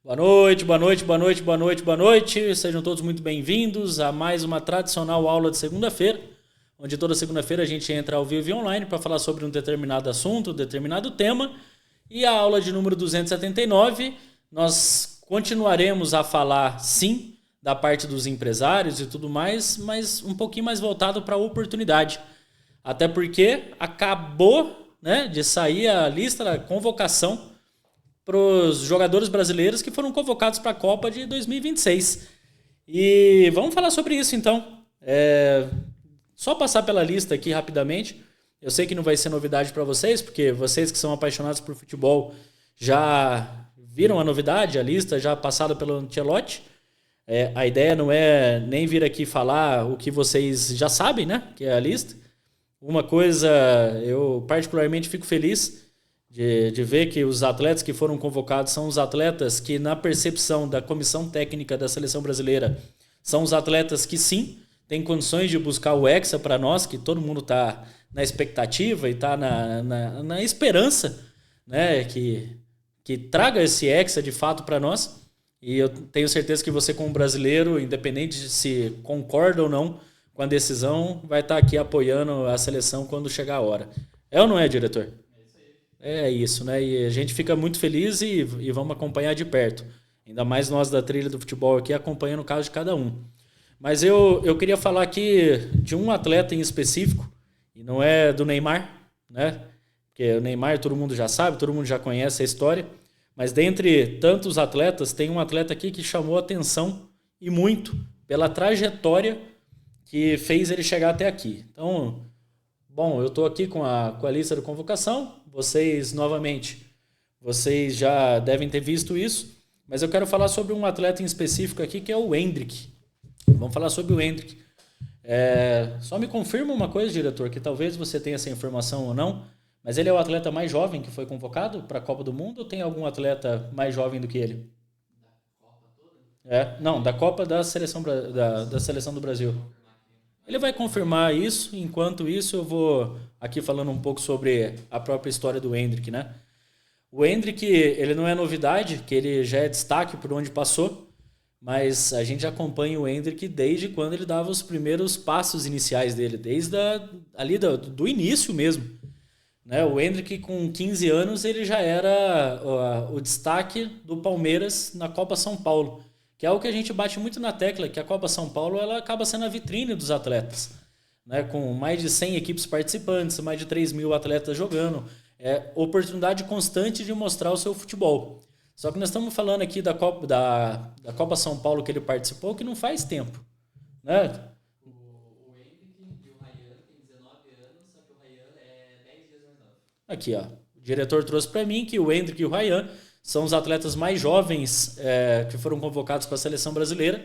Boa noite, boa noite, boa noite, boa noite, boa noite. Sejam todos muito bem-vindos a mais uma tradicional aula de segunda-feira, onde toda segunda-feira a gente entra ao vivo e online para falar sobre um determinado assunto, um determinado tema. E a aula de número 279, nós continuaremos a falar, sim, da parte dos empresários e tudo mais, mas um pouquinho mais voltado para a oportunidade. Até porque acabou, né, de sair a lista da convocação para os jogadores brasileiros que foram convocados para a Copa de 2026. E vamos falar sobre isso então. Só passar pela lista aqui rapidamente. Eu sei que não vai ser novidade para vocês, porque vocês que são apaixonados por futebol já viram a novidade, a lista já passada pelo Ancelotti. A ideia não é nem vir aqui falar o que vocês já sabem, né? Que é a lista. Uma coisa, eu particularmente fico feliz de ver que os atletas que foram convocados são os atletas que, na percepção da comissão técnica da seleção brasileira, são os atletas que sim, têm condições de buscar o Hexa para nós, que todo mundo está na expectativa e está na esperança, né, que traga esse Hexa de fato para nós. E eu tenho certeza que você, como brasileiro, independente de se concorda ou não com a decisão, vai estar aqui apoiando a seleção quando chegar a hora. É ou não é, diretor? É isso, né? E a gente fica muito feliz e vamos acompanhar de perto. Ainda mais nós da trilha do futebol aqui acompanhando o caso de cada um. Mas eu queria falar aqui de um atleta em específico, e não é do Neymar, né? Porque o Neymar todo mundo já sabe, todo mundo já conhece a história. Mas dentre tantos atletas, tem um atleta aqui que chamou a atenção e muito pela trajetória que fez ele chegar até aqui. Então, bom, eu estou aqui com a lista de convocação. Vocês, novamente, vocês já devem ter visto isso, mas eu quero falar sobre um atleta em específico aqui, que é o Endrick. Vamos falar sobre o Endrick. Só me confirma uma coisa, diretor, que talvez você tenha essa informação ou não, mas ele é o atleta mais jovem que foi convocado para a Copa do Mundo ou tem algum atleta mais jovem do que ele? Não, da Copa da seleção, da seleção do Brasil. Ele vai confirmar isso. Enquanto isso, eu vou aqui falando um pouco sobre a própria história do Endrick, né? O Endrick, ele não é novidade, que ele já é destaque por onde passou, mas a gente acompanha o Endrick desde quando ele dava os primeiros passos iniciais dele, desde ali do início mesmo, né? O Endrick, com 15 anos, ele já era o destaque do Palmeiras na Copa São Paulo, que é o que a gente bate muito na tecla, que a Copa São Paulo ela acaba sendo a vitrine dos atletas, né? Com mais de 100 equipes participantes, mais de 3.000 atletas jogando, oportunidade constante de mostrar o seu futebol. Só que nós estamos falando aqui da Copa São Paulo que ele participou, que não faz tempo, né? O Henrique e o Ryan têm 19 anos, só que o Ryan é 10 vezes mais novo. Aqui, ó. O diretor trouxe para mim que o Endrick e o Ryan são os atletas mais jovens que foram convocados para a seleção brasileira.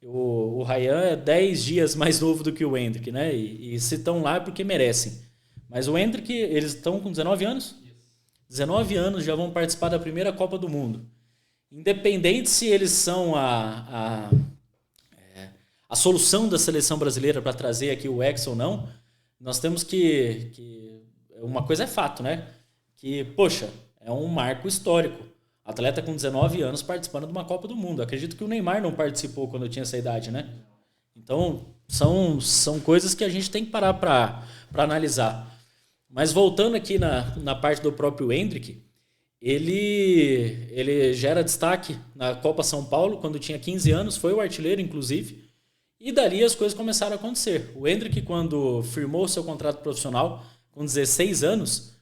O Ryan é 10 dias mais novo do que o Endrick, né? E se estão lá é porque merecem. Mas o Endrick, eles estão com 19 anos? Isso. 19 anos já vão participar da primeira Copa do Mundo. Independente se eles são a solução da seleção brasileira para trazer aqui o Hexa ou não, nós temos que uma coisa é fato, né? Que, poxa, é um marco histórico. Atleta com 19 anos participando de uma Copa do Mundo. Acredito que o Neymar não participou quando eu tinha essa idade, né? Então, são coisas que a gente tem que parar para analisar. Mas voltando aqui na parte do próprio Endrick, ele já era destaque na Copa São Paulo quando tinha 15 anos, foi o artilheiro, inclusive, e dali as coisas começaram a acontecer. O Endrick, quando firmou seu contrato profissional com 16 anos,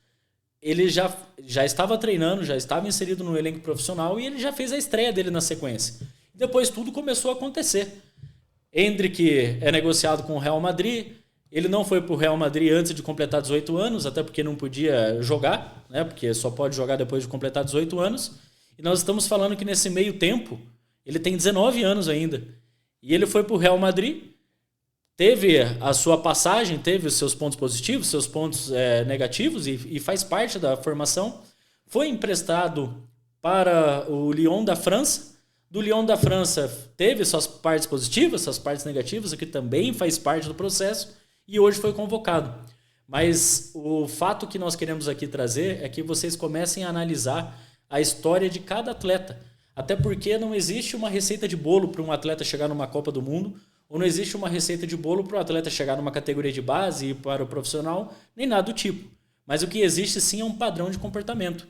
ele já estava treinando, já estava inserido no elenco profissional e ele já fez a estreia dele na sequência. Depois tudo começou a acontecer. Endrick é negociado com o Real Madrid. Ele não foi para o Real Madrid antes de completar 18 anos, até porque não podia jogar, né? Porque só pode jogar depois de completar 18 anos. E nós estamos falando que nesse meio tempo, ele tem 19 anos ainda. E ele foi para o Real Madrid, teve a sua passagem, teve os seus pontos positivos, seus pontos negativos e faz parte da formação. Foi emprestado para o Lyon da França. Do Lyon da França teve suas partes positivas, suas partes negativas, o que também faz parte do processo, e hoje foi convocado. Mas o fato que nós queremos aqui trazer é que vocês comecem a analisar a história de cada atleta. Até porque não existe uma receita de bolo para um atleta chegar numa Copa do Mundo, ou não existe uma receita de bolo para o atleta chegar numa categoria de base e para o profissional, nem nada do tipo. Mas o que existe sim é um padrão de comportamento,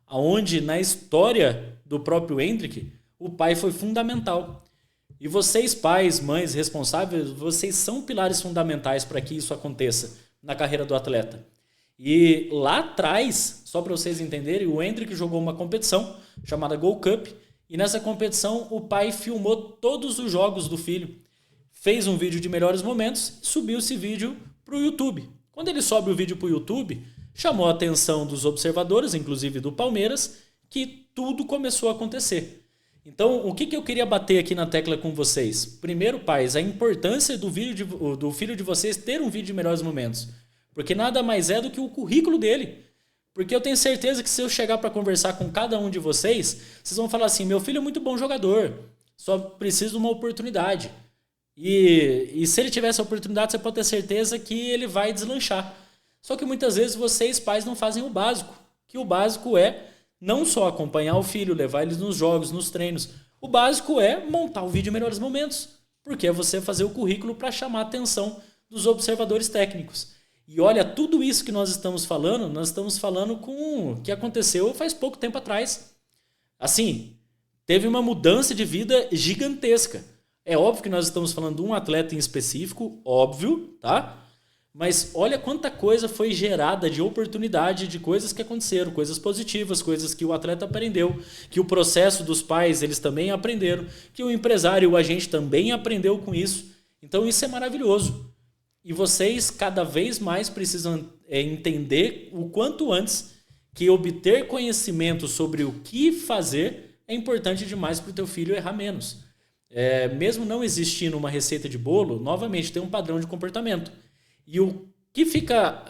onde na história do próprio Endrick, o pai foi fundamental. E vocês, pais, mães, responsáveis, vocês são pilares fundamentais para que isso aconteça na carreira do atleta. E lá atrás, só para vocês entenderem, o Endrick jogou uma competição chamada Gold Cup, e nessa competição o pai filmou todos os jogos do filho, fez um vídeo de melhores momentos e subiu esse vídeo para o YouTube. Quando ele sobe o vídeo para o YouTube, chamou a atenção dos observadores, inclusive do Palmeiras, que tudo começou a acontecer. Então, o que eu queria bater aqui na tecla com vocês? Primeiro, pais, a importância do filho de vocês ter um vídeo de melhores momentos. Porque nada mais é do que o currículo dele. Porque eu tenho certeza que se eu chegar para conversar com cada um de vocês, vocês vão falar assim, meu filho é muito bom jogador, só precisa de uma oportunidade. E se ele tiver essa oportunidade, você pode ter certeza que ele vai deslanchar. Só que muitas vezes vocês, pais, não fazem o básico. Que o básico é não só acompanhar o filho, levar eles nos jogos, nos treinos. O básico é montar o vídeo de melhores momentos. Porque é você fazer o currículo para chamar a atenção dos observadores técnicos. E olha, tudo isso que nós estamos falando com o que aconteceu faz pouco tempo atrás. Assim, teve uma mudança de vida gigantesca. É óbvio que nós estamos falando de um atleta em específico, óbvio, tá? Mas olha quanta coisa foi gerada de oportunidade, de coisas que aconteceram, coisas positivas, coisas que o atleta aprendeu, que o processo dos pais eles também aprenderam, que o empresário, o agente também aprendeu com isso. Então isso é maravilhoso. E vocês cada vez mais precisam entender o quanto antes que obter conhecimento sobre o que fazer é importante demais para o teu filho errar menos. Mesmo não existindo uma receita de bolo, novamente tem um padrão de comportamento. E o que fica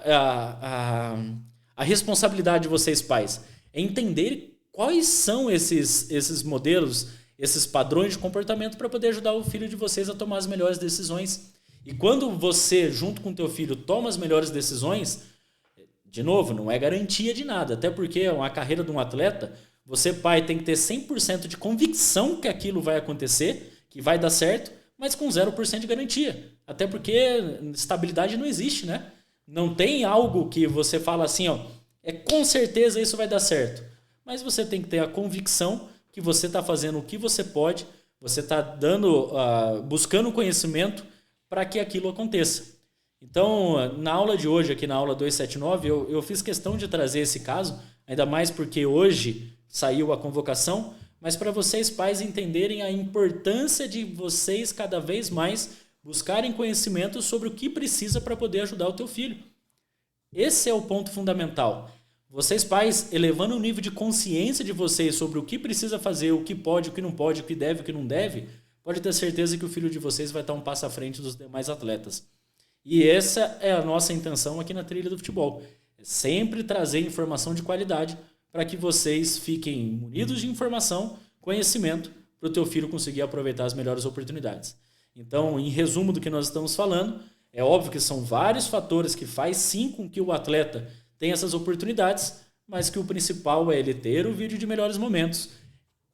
a responsabilidade de vocês, pais, é entender quais são esses modelos, esses padrões de comportamento para poder ajudar o filho de vocês a tomar as melhores decisões. E quando você, junto com o teu filho, toma as melhores decisões, de novo, não é garantia de nada. Até porque a carreira de um atleta, você, pai, tem que ter 100% de convicção que aquilo vai acontecer, que vai dar certo, mas com 0% de garantia. Até porque estabilidade não existe, né? Não tem algo que você fala assim, ó, com certeza isso vai dar certo. Mas você tem que ter a convicção que você está fazendo o que você pode, você está buscando conhecimento para que aquilo aconteça. Então, na aula de hoje, aqui na aula 279, eu fiz questão de trazer esse caso, ainda mais porque hoje saiu a convocação, mas para vocês, pais, entenderem a importância de vocês cada vez mais buscarem conhecimento sobre o que precisa para poder ajudar o teu filho. Esse é o ponto fundamental. Vocês, pais, elevando o nível de consciência de vocês sobre o que precisa fazer, o que pode, o que não pode, o que deve, o que não deve, pode ter certeza que o filho de vocês vai estar um passo à frente dos demais atletas. E essa é a nossa intenção aqui na Trilha do Futebol. É sempre trazer informação de qualidade para que vocês fiquem munidos de informação, conhecimento, para o teu filho conseguir aproveitar as melhores oportunidades. Então, em resumo do que nós estamos falando, é óbvio que são vários fatores que faz sim com que o atleta tenha essas oportunidades, mas que o principal é ele ter o vídeo de melhores momentos,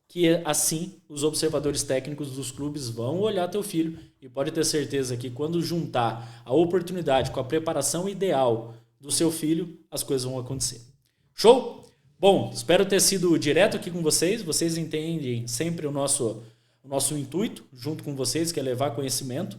que assim os observadores técnicos dos clubes vão olhar teu filho e pode ter certeza que quando juntar a oportunidade com a preparação ideal do seu filho, as coisas vão acontecer. Show? Bom, espero ter sido direto aqui com vocês. Vocês entendem sempre o nosso intuito, junto com vocês, que é levar conhecimento.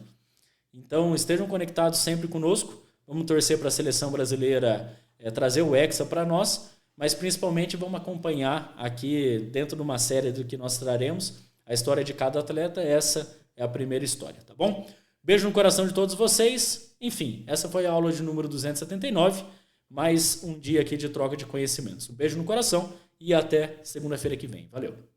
Então, estejam conectados sempre conosco. Vamos torcer para a seleção brasileira trazer o Hexa para nós, mas principalmente vamos acompanhar aqui dentro de uma série do que nós traremos a história de cada atleta. Essa é a primeira história, tá bom? Beijo no coração de todos vocês. Enfim, essa foi a aula de número 279, mais um dia aqui de troca de conhecimentos. Um beijo no coração e até segunda-feira que vem. Valeu!